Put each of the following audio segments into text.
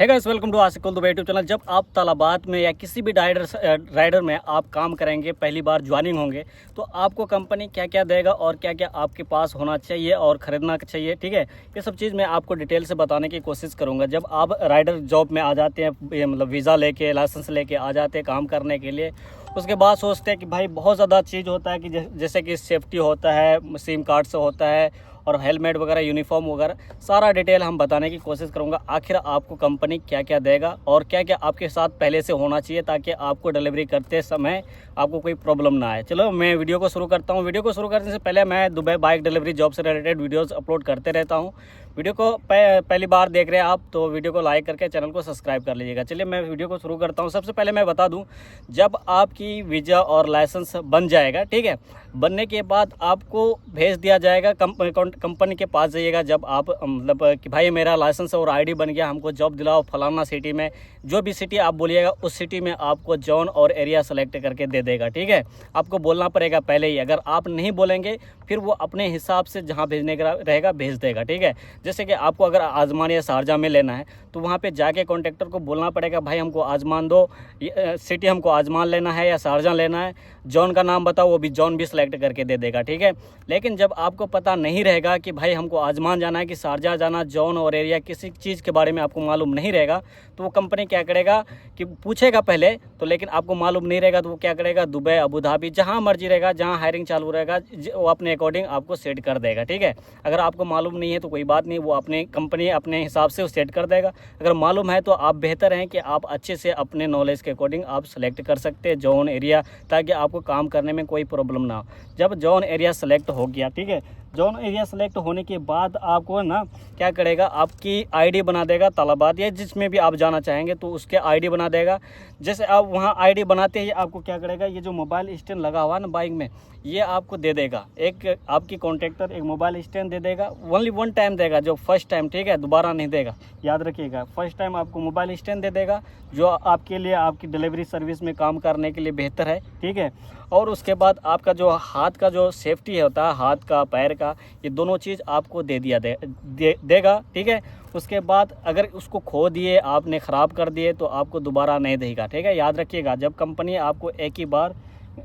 है guys, welcome to Ashiqul Dubai YouTube channel. जब आप तालाबात में या किसी भी राइडर में आप काम करेंगे, पहली बार ज्वाइनिंग होंगे, तो आपको कंपनी क्या क्या देगा और क्या क्या आपके पास होना चाहिए और ख़रीदना चाहिए, ठीक है। ये सब चीज़ मैं आपको डिटेल से बताने की कोशिश करूँगा। जब आप राइडर जॉब में आ जाते हैं, ये मतलब वीज़ा लेके, लाइसेंस लेके आ जाते हैं काम करने के लिए, उसके बाद सोचते हैं कि भाई बहुत ज़्यादा चीज़ होता है कि जैसे कि सेफ्टी होता है, सिम कार्ड से होता है, और हेलमेट वगैरह, यूनिफॉर्म वगैरह, सारा डिटेल हम बताने की कोशिश करूंगा। आखिर आपको कंपनी क्या क्या देगा और क्या क्या आपके साथ पहले से होना चाहिए ताकि आपको डिलीवरी करते समय आपको कोई प्रॉब्लम ना आए। चलो मैं वीडियो को शुरू करता हूं। वीडियो को शुरू करने से पहले मैं दुबई बाइक डिलीवरी जॉब से रिलेटेड वीडियोस अपलोड करते रहता हूं। वीडियो को पहली बार देख रहे हैं आप तो वीडियो को लाइक करके चैनल को सब्सक्राइब कर लीजिएगा। चलिए मैं वीडियो को शुरू करता हूँ। सबसे पहले मैं बता दूँ, जब आपकी वीज़ा और लाइसेंस बन जाएगा, ठीक है, बनने के बाद आपको भेज दिया जाएगा, कंपनी के पास जाइएगा। जब आप मतलब कि भाई मेरा लाइसेंस और आईडी बन गया, हमको जॉब दिलाओ फलाना सिटी में, जो भी सिटी आप बोलिएगा उस सिटी में आपको जोन और एरिया सेलेक्ट करके दे देगा, ठीक है। आपको बोलना पड़ेगा पहले ही, अगर आप नहीं बोलेंगे फिर वो अपने हिसाब से जहाँ भेजने का रहेगा भेज देगा, ठीक है। जैसे कि आपको अगर आजमान या शारजा में लेना है तो वहाँ पे जाके कॉन्ट्रैक्टर को बोलना पड़ेगा, भाई हमको आजमान दो, सिटी हमको आजमान लेना है या शारजा लेना है, जॉन का नाम बताओ, वो भी जॉन भी सिलेक्ट करके दे देगा, ठीक है। लेकिन जब आपको पता नहीं रहेगा कि भाई हमको आजमान जाना है कि शारजा जाना, जॉन और एरिया किसी चीज़ के बारे में आपको मालूम नहीं रहेगा, तो वो कंपनी क्या करेगा कि पूछेगा पहले तो, लेकिन आपको मालूम नहीं रहेगा तो वो क्या करेगा, दुबई, अबू धाबी, जहाँ मर्जी रहेगा, जहाँ हायरिंग चालू रहेगा, वो अपने अकॉर्डिंग आपको सेट कर देगा, ठीक है। अगर आपको मालूम नहीं है तो कोई बात नहीं, वो अपने कंपनी अपने हिसाब से सेट कर देगा। अगर मालूम है तो आप बेहतर हैं कि आप अच्छे से अपने नॉलेज के अकॉर्डिंग आप सेलेक्ट कर सकते हैं जोन एरिया, ताकि आपको काम करने में कोई प्रॉब्लम ना हो। जब जोन एरिया सेलेक्ट हो गया, ठीक है, जोन एरिया सेलेक्ट होने के बाद आपको ना क्या करेगा, आपकी आईडी बना देगा तालाबात या जिसमें भी आप जाना चाहेंगे तो उसके आईडी बना देगा। जैसे आप वहाँ आईडी बनाते ही आपको क्या करेगा, ये जो मोबाइल स्टैंड लगा हुआ है ना बाइक में, ये आपको दे देगा। एक आपकी कॉन्ट्रैक्टर एक मोबाइल स्टैंड दे देगा, ओनली वन टाइम देगा, जो फर्स्ट टाइम, ठीक है, दोबारा नहीं देगा, याद रखिएगा। फर्स्ट टाइम आपको मोबाइल स्टैंड दे देगा, जो आपके लिए आपकी डिलीवरी सर्विस में काम करने के लिए बेहतर है, ठीक है। और उसके बाद आपका जो हाथ का जो सेफ्टी होता है, हाथ का पैर का, ये दोनों चीज़ आपको देगा, ठीक है। उसके बाद अगर उसको खो दिए आपने, ख़राब कर दिए, तो आपको दोबारा नहीं देगा, ठीक है। याद रखिएगा, जब कंपनी आपको एक ही बार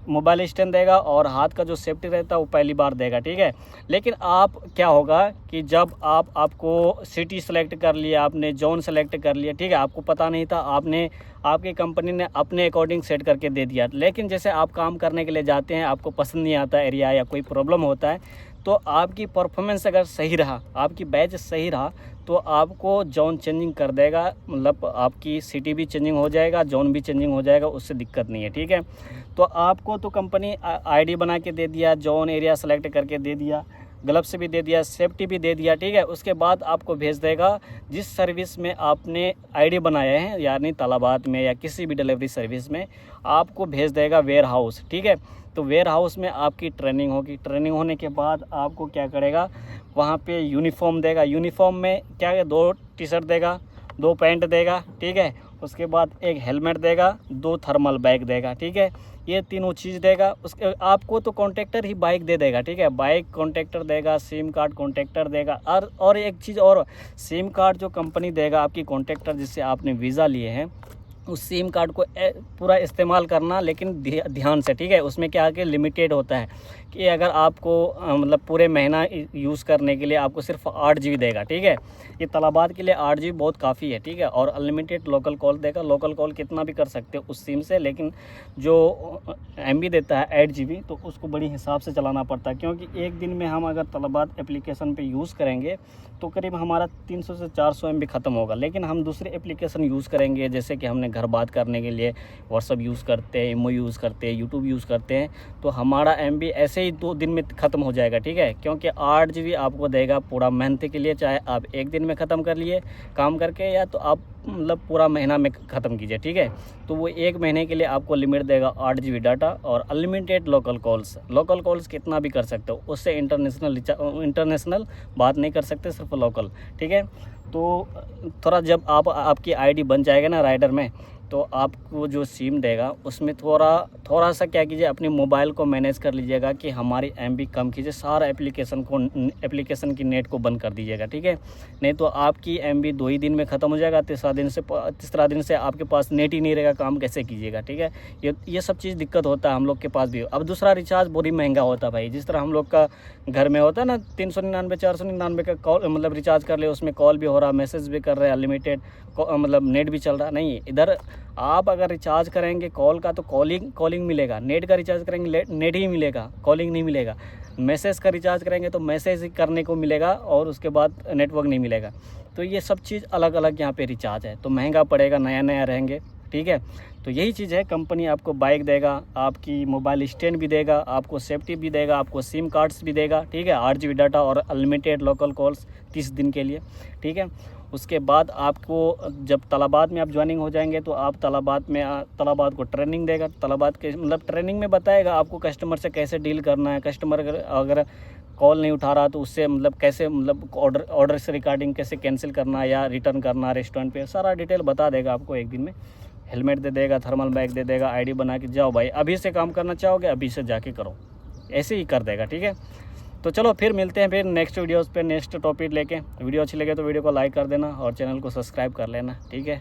मोबाइल स्टैंड देगा और हाथ का जो सेफ्टी रहता है वो पहली बार देगा, ठीक है। लेकिन आप क्या होगा कि जब आपको सिटी सेलेक्ट कर लिया, आपने जोन सेलेक्ट कर लिया, ठीक है, आपको पता नहीं था, आपकी कंपनी ने अपने अकॉर्डिंग सेट करके दे दिया। लेकिन जैसे आप काम करने के लिए जाते हैं, आपको पसंद नहीं आता एरिया या कोई प्रॉब्लम होता है, तो आपकी परफॉर्मेंस अगर सही रहा, आपकी बैच सही रहा, तो आपको जोन चेंजिंग कर देगा, मतलब आपकी सिटी भी चेंजिंग हो जाएगा, जोन भी चेंजिंग हो जाएगा, उससे दिक्कत नहीं है, ठीक है। तो आपको तो कंपनी आईडी बना के दे दिया, जोन एरिया सेलेक्ट करके दे दिया, ग्लव्स भी दे दिया, सेफ्टी भी दे दिया, ठीक है। उसके बाद आपको भेज देगा जिस सर्विस में आपने आईडी बनाए हैं, यानी तालाबात में या किसी भी डिलीवरी सर्विस में, आपको भेज देगा वेयर हाउस, ठीक है। तो वेयर हाउस में आपकी ट्रेनिंग होगी। ट्रेनिंग होने के बाद आपको क्या करेगा, वहाँ पे यूनिफॉर्म देगा। यूनिफॉर्म में क्या है, 2 टी शर्ट देगा, 2 पैंट देगा, ठीक है। उसके बाद एक हेलमेट देगा, 2 थर्मल बैग देगा, ठीक है। ये तीनों चीज़ देगा। उसके आपको तो कॉन्ट्रैक्टर ही बाइक दे देगा, ठीक है, बाइक कॉन्ट्रैक्टर देगा, सिम कार्ड कॉन्ट्रैक्टर देगा। और एक चीज़ और, सिम कार्ड जो कंपनी देगा आपकी कॉन्ट्रैक्टर, जिससे आपने वीज़ा लिए हैं, उस सिम कार्ड को पूरा इस्तेमाल करना, लेकिन ध्यान से, ठीक है। उसमें क्या है कि लिमिटेड होता है कि अगर आपको मतलब पूरे महीना यूज़ करने के लिए आपको सिर्फ 8 GB देगा, ठीक है। ये तालाबात के लिए 8 GB बहुत काफ़ी है, ठीक है। और अनलिमिटेड लोकल कॉल देगा, लोकल कॉल कितना भी कर सकते हो उस सिम से, लेकिन जो MB देता है 8 GB, तो उसको बड़ी हिसाब से चलाना पड़ता है, क्योंकि एक दिन में हम अगर तालाबात एप्लीकेशन पे यूज़ करेंगे तो करीब हमारा 300 से 400 MB ख़त्म होगा। लेकिन हम दूसरे एप्लीकेशन यूज़ करेंगे, जैसे कि हमने घर बात करने के लिए व्हाट्सअप यूज़ करते हैं, इमो यूज़ करते हैं, यूट्यूब यूज़ करते हैं, तो हमारा MB ऐसे ही 2 दिन में ख़त्म हो जाएगा, ठीक है। क्योंकि 8 GB आपको देगा पूरा महीने के लिए, चाहे आप एक दिन में ख़त्म कर लिए काम करके, या तो आप मतलब पूरा महीना में ख़त्म कीजिए, ठीक है। तो वो 1 महीने के लिए आपको लिमिट देगा 8 GB डाटा और अनलिमिटेड लोकल कॉल्स कितना भी कर सकते हो, उससे इंटरनेशनल बात नहीं कर सकते, सिर्फ लोकल, ठीक है। तो थोड़ा जब आपकी आईडी बन जाएगा ना राइडर में, तो आपको जो सिम देगा उसमें थोड़ा सा क्या कीजिए, अपनी मोबाइल को मैनेज कर लीजिएगा कि हमारी एमबी कम कीजिए, सारा एप्लीकेशन की नेट को बंद कर दीजिएगा, ठीक है। नहीं तो आपकी एमबी 2 ही दिन में ख़त्म हो जाएगा, तीसरा दिन से आपके पास नेट ही नहीं रहेगा, काम कैसे कीजिएगा, ठीक है। ये सब चीज़ दिक्कत होता है हम लोग के पास भी। अब दूसरा रिचार्ज बहुत ही महंगा होता है भाई, जिस तरह हम लोग का घर में होता है ना 399 499 का कॉल मतलब रिचार्ज कर ले, उसमें कॉल भी हो रहा, मैसेज भी कर रहे हैं, अनलिमिटेड मतलब नेट भी चल रहा। नहीं, इधर आप अगर रिचार्ज करेंगे कॉल का तो कॉलिंग मिलेगा, नेट का रिचार्ज करेंगे नेट ही मिलेगा, कॉलिंग नहीं मिलेगा। मैसेज का रिचार्ज करेंगे तो मैसेज ही करने को मिलेगा और उसके बाद नेटवर्क नहीं मिलेगा। तो ये सब चीज़ अलग अलग यहाँ पे रिचार्ज है, तो महंगा पड़ेगा, नया रहेंगे, ठीक है। तो यही चीज़ है, कंपनी आपको बाइक देगा, आपकी मोबाइल स्टैंड भी देगा, आपको सेफ्टी भी देगा, आपको सिम कार्ड्स भी देगा, ठीक है, 8 GB डाटा और अनलिमिटेड लोकल कॉल्स 30 दिन के लिए, ठीक है। उसके बाद आपको जब तलाबात में आप ज्वाइनिंग हो जाएंगे तो आप तलाबात को ट्रेनिंग देगा, तलाबात के मतलब ट्रेनिंग में बताएगा आपको कस्टमर से कैसे डील करना है, कस्टमर अगर कॉल नहीं उठा रहा तो उससे मतलब कैसे मतलब ऑर्डर से रिगार्डिंग कैसे कैंसिल करना या रिटर्न करना रेस्टोरेंट पे, सारा डिटेल बता देगा आपको एक दिन में। हेलमेट दे देगा, थर्मल बैग दे देगा, आईडी बना के जाओ भाई, अभी से काम करना चाहोगे अभी से जाके करो, ऐसे ही कर देगा, ठीक है। तो चलो फिर मिलते हैं फिर नेक्स्ट वीडियोस पे नेक्स्ट टॉपिक लेके। वीडियो अच्छी लगे तो वीडियो को लाइक कर देना और चैनल को सब्सक्राइब कर लेना, ठीक है।